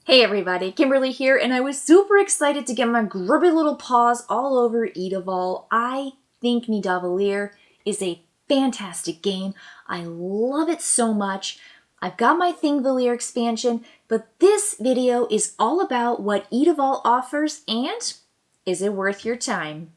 Hey everybody, Kimberly here, and I was super excited to get my grubby little paws all over Idavoll. I think Nidavellir is a fantastic game. I love it so much. I've got my Thingvellir expansion, but this video is all about what Idavoll offers and is it worth your time?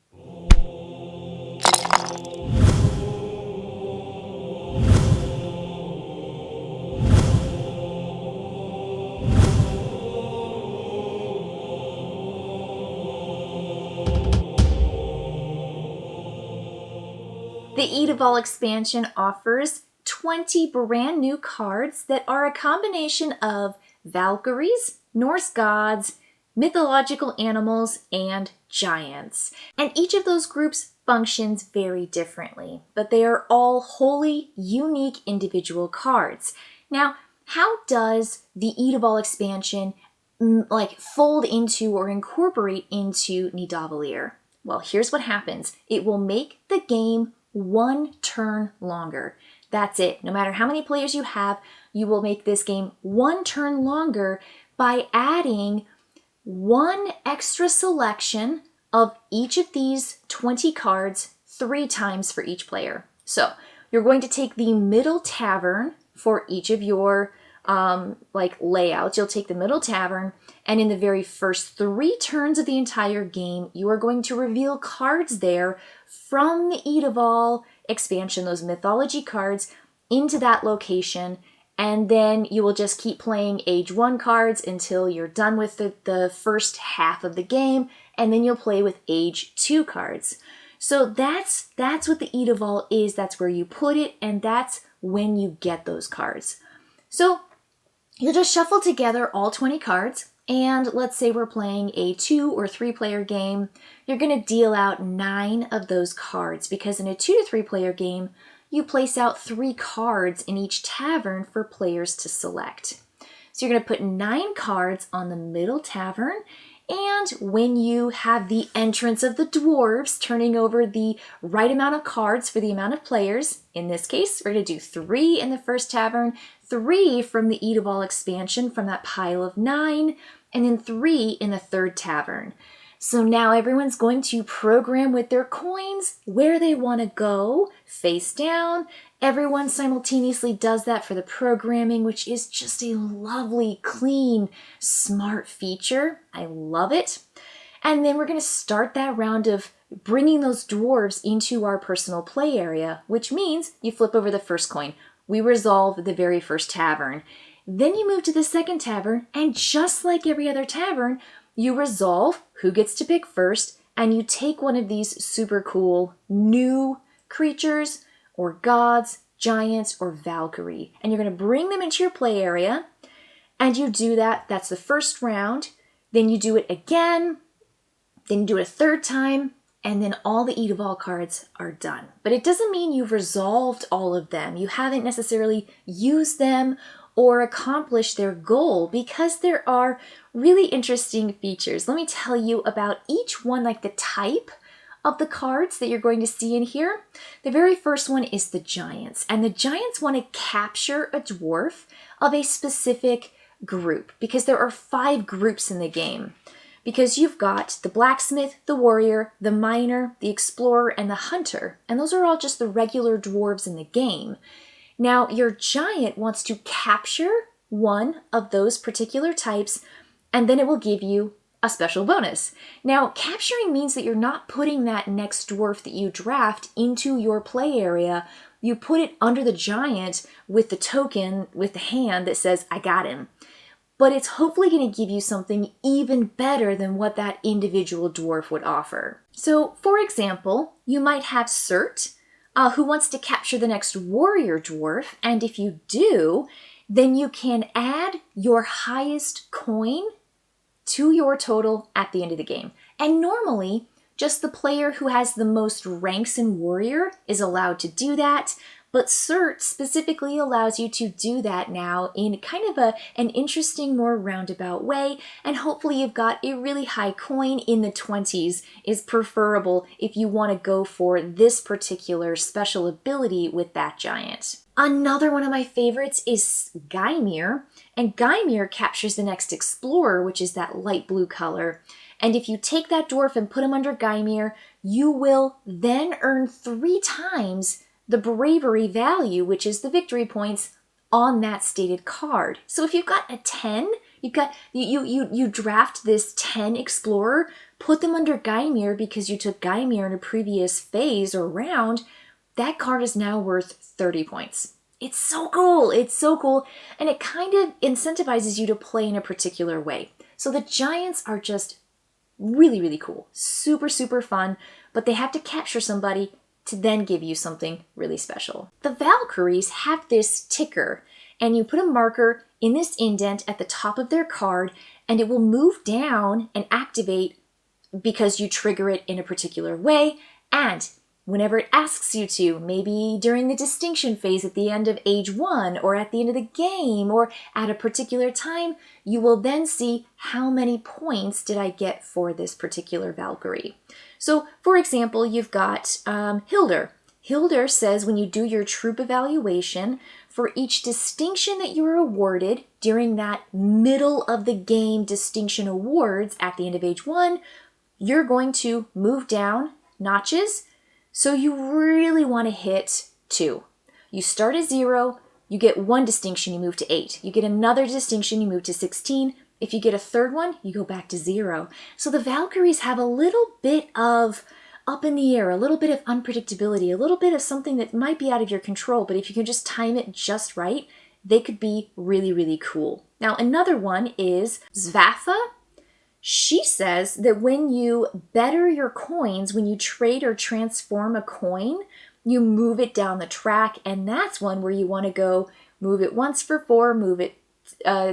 The Idavoll expansion offers 20 brand new cards that are a combination of Valkyries, Norse gods, mythological animals, and giants. And each of those groups functions very differently, but they are all wholly unique individual cards. Now, how does the Idavoll expansion fold into or incorporate into Nidavellir? Well, here's what happens. It will make the game one turn longer. That's it. No matter how many players you have, you will make this game one turn longer by adding one extra selection of each of these 20 cards 3 times for each player. So you're going to take the middle tavern for each of your layouts. You'll take the middle tavern, and in the very first 3 turns of the entire game, you are going to reveal cards there from the Idavoll expansion, those mythology cards, into that location, and then you will just keep playing Age 1 cards until you're done with the first half of the game, and then you'll play with Age 2 cards. So that's what the Idavoll is, that's where you put it, and that's when you get those cards. So you'll just shuffle together all 20 cards, and let's say we're playing a 2 or 3 player game. You're going to deal out 9 of those cards, because in a 2 to 3 player game, you place out 3 cards in each tavern for players to select. So you're going to put 9 cards on the middle tavern, and when you have the entrance of the dwarves turning over the right amount of cards for the amount of players, in this case, we're going to do 3 in the first tavern, 3 from the Idavoll expansion from that pile of 9, and then 3 in the third tavern. So now everyone's going to program with their coins where they want to go, face down. Everyone simultaneously does that for the programming, which is just a lovely, clean, smart feature. I love it. And then we're going to start that round of bringing those dwarves into our personal play area, which means you flip over the first coin. We resolve the very first tavern. Then you move to the second tavern, and just like every other tavern, you resolve who gets to pick first, and you take one of these super cool new creatures or gods, giants, or Valkyrie, and you're going to bring them into your play area, and you do that. That's the first round. Then you do it again, then you do it a third time, and then all the Idavoll cards are done. But it doesn't mean you've resolved all of them. You haven't necessarily used them or accomplished their goal, because there are really interesting features. Let me tell you about each one, like the type of the cards that you're going to see in here. The very first one is the giants, and the giants want to capture a dwarf of a specific group, because there are 5 groups in the game. Because you've got the blacksmith, the warrior, the miner, the explorer, and the hunter, and those are all just the regular dwarves in the game. Now, your giant wants to capture one of those particular types, and then it will give you a special bonus. Now, capturing means that you're not putting that next dwarf that you draft into your play area. You put it under the giant with the token, with the hand that says, I got him. But it's hopefully going to give you something even better than what that individual dwarf would offer. So, for example, you might have Stuart, who wants to capture the next warrior dwarf, and if you do, then you can add your highest coin to your total at the end of the game. And normally, just the player who has the most ranks in warrior is allowed to do that, but Stuart specifically allows you to do that now in kind of an interesting, more roundabout way, and hopefully you've got a really high coin in the 20s is preferable if you want to go for this particular special ability with that giant. Another one of my favorites is Gymir, and Gymir captures the next explorer, which is that light blue color. And if you take that dwarf and put him under Gymir, you will then earn 3 times the bravery value, which is the victory points, on that stated card. So if you've got a 10, you draft this 10 explorer, put them under Gymir because you took Gymir in a previous phase or round, that card is now worth 30 points. It's so cool. It's so cool. And it kind of incentivizes you to play in a particular way. So the giants are just really, really cool. Super, super fun. But they have to capture somebody to then give you something really special. The Valkyries have this ticker, and you put a marker in this indent at the top of their card, and it will move down and activate because you trigger it in a particular way. And whenever it asks you to, maybe during the distinction phase at the end of age 1 or at the end of the game or at a particular time, you will then see how many points did I get for this particular Valkyrie. So for example, you've got Hildur. Hildur says when you do your troop evaluation, for each distinction that you were awarded during that middle of the game distinction awards at the end of age 1, you're going to move down notches. So you really want to hit 2. You start at 0, you get 1 distinction, you move to 8. You get another distinction, you move to 16. If you get a third one, you go back to 0. So the Valkyries have a little bit of up in the air, a little bit of unpredictability, a little bit of something that might be out of your control, but if you can just time it just right, they could be really, really cool. Now, another one is Svafa. She says that when you better your coins, when you trade or transform a coin, you move it down the track, and that's one where you want to go move it once for 4, move it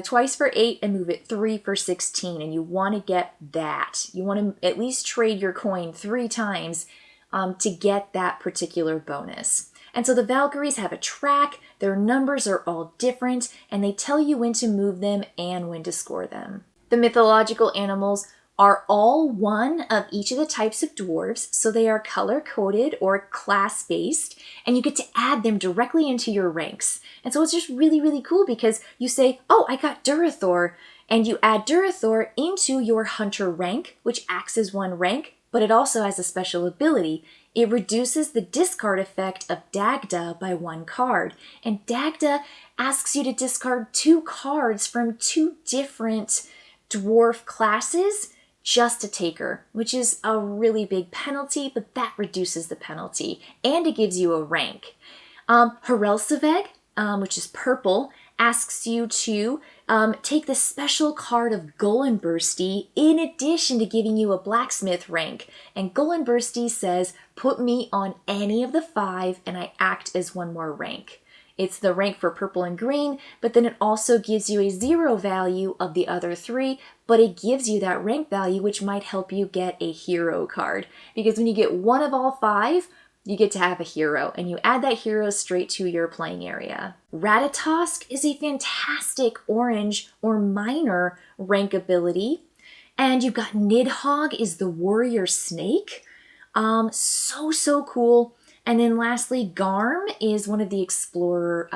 twice for 8, and move it 3 for 16, and you want to get that. You want to at least trade your coin 3 times to get that particular bonus. And so the Valkyries have a track, their numbers are all different, and they tell you when to move them and when to score them. The mythological animals are all one of each of the types of dwarves, so they are color-coded or class-based, and you get to add them directly into your ranks. And so it's just really, really cool because you say, oh, I got Durathor, and you add Durathor into your hunter rank, which acts as 1 rank, but it also has a special ability. It reduces the discard effect of Dagda by 1 card, and Dagda asks you to discard 2 cards from 2 different dwarf classes just to take her, which is a really big penalty, but that reduces the penalty, and it gives you a rank. Harelseveg, which is purple, asks you to take the special card of Gullenbursty in addition to giving you a blacksmith rank. And Gullenbursty says, put me on any of the 5 and I act as 1 more rank. It's the rank for purple and green, but then it also gives you a 0 value of the other 3, but it gives you that rank value, which might help you get a hero card. Because when you get 1 of all 5, you get to have a hero, and you add that hero straight to your playing area. Ratatosk is a fantastic orange or minor rank ability. And you've got Nidhogg is the warrior snake. So cool. And then lastly, Garm is one of the explorer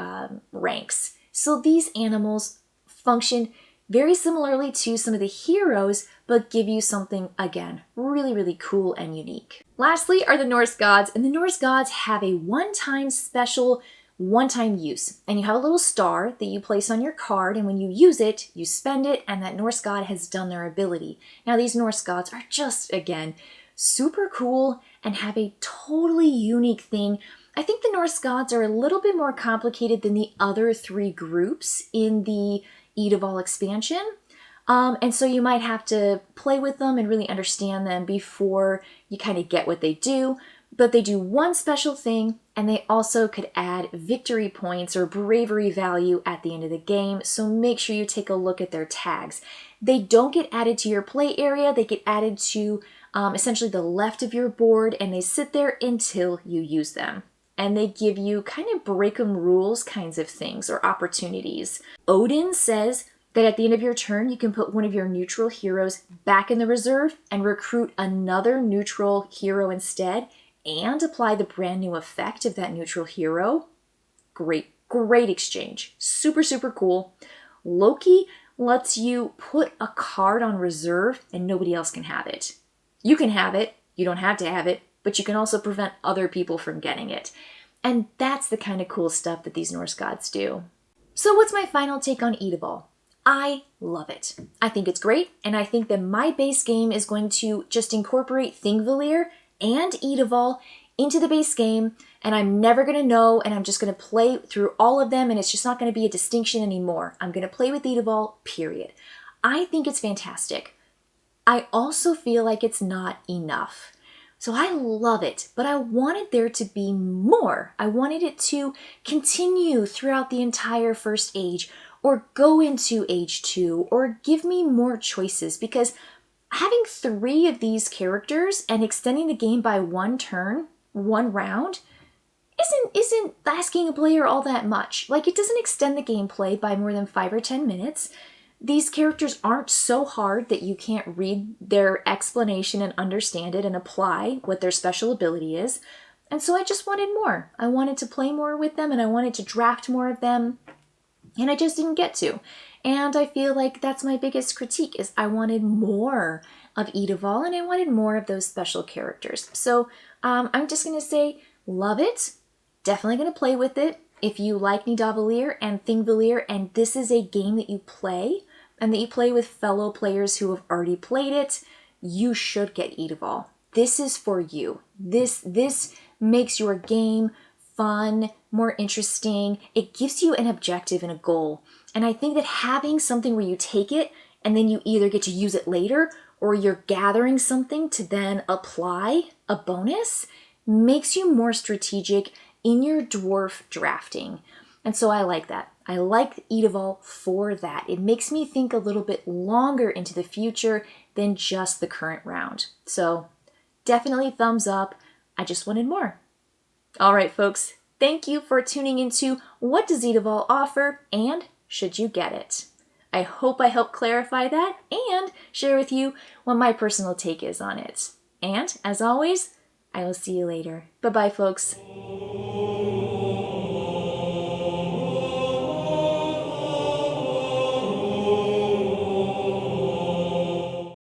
ranks. So these animals function very similarly to some of the heroes, but give you something, again, really, really cool and unique. Lastly are the Norse gods, and the Norse gods have a one-time special, one-time use. And you have a little star that you place on your card, and when you use it, you spend it, and that Norse god has done their ability. Now these Norse gods are just, again, super cool and have a totally unique thing. I think the Norse gods are a little bit more complicated than the other 3 groups in the Idavoll expansion. And so you might have to play with them and really understand them before you kind of get what they do. But they do one special thing, and they also could add victory points or bravery value at the end of the game. So make sure you take a look at their tags. They don't get added to your play area. They get added to essentially the left of your board, and they sit there until you use them. And they give you kind of break 'em rules kinds of things or opportunities. Odin says that at the end of your turn, you can put one of your neutral heroes back in the reserve and recruit another neutral hero instead and apply the brand new effect of that neutral hero. Great Great exchange. Super, super cool. Loki lets you put a card on reserve and nobody else can have it. You can have it, you don't have to have it, but you can also prevent other people from getting it. And that's the kind of cool stuff that these Norse gods do. So what's my final take on Idavoll? I love it. I think it's great, and I think that my base game is going to just incorporate Thingvellir and Idavoll into the base game, and I'm never going to know, and I'm just going to play through all of them, and it's just not going to be a distinction anymore. I'm going to play with Idavoll, period. I think it's fantastic. I also feel like it's not enough. So I love it, but I wanted there to be more. I wanted it to continue throughout the entire first age, or go into age 2, or give me more choices, because having 3 of these characters and extending the game by 1 turn, 1 round, isn't asking a player all that much. Like, it doesn't extend the gameplay by more than 5 or 10 minutes. These characters aren't so hard that you can't read their explanation and understand it and apply what their special ability is. And so I just wanted more. I wanted to play more with them, and I wanted to draft more of them, and I just didn't get to. And I feel like that's my biggest critique, is I wanted more of Idavoll, and I wanted more of those special characters. So I'm just going to say, love it. Definitely going to play with it. If you like Nidavellir and Thingvellir, and this is a game that you play, and that you play with fellow players who have already played it, you should get Idavoll. This is for you. This makes your game fun, more interesting. It gives you an objective and a goal. And I think that having something where you take it and then you either get to use it later, or you're gathering something to then apply a bonus, makes you more strategic in your dwarf drafting. And so I like that. I like Idavoll for that. It makes me think a little bit longer into the future than just the current round. So definitely thumbs up. I just wanted more. All right, folks. Thank you for tuning into What Does Idavoll Offer, and should you get it? I hope I helped clarify that and share with you what my personal take is on it. And as always, I will see you later. Bye-bye, folks.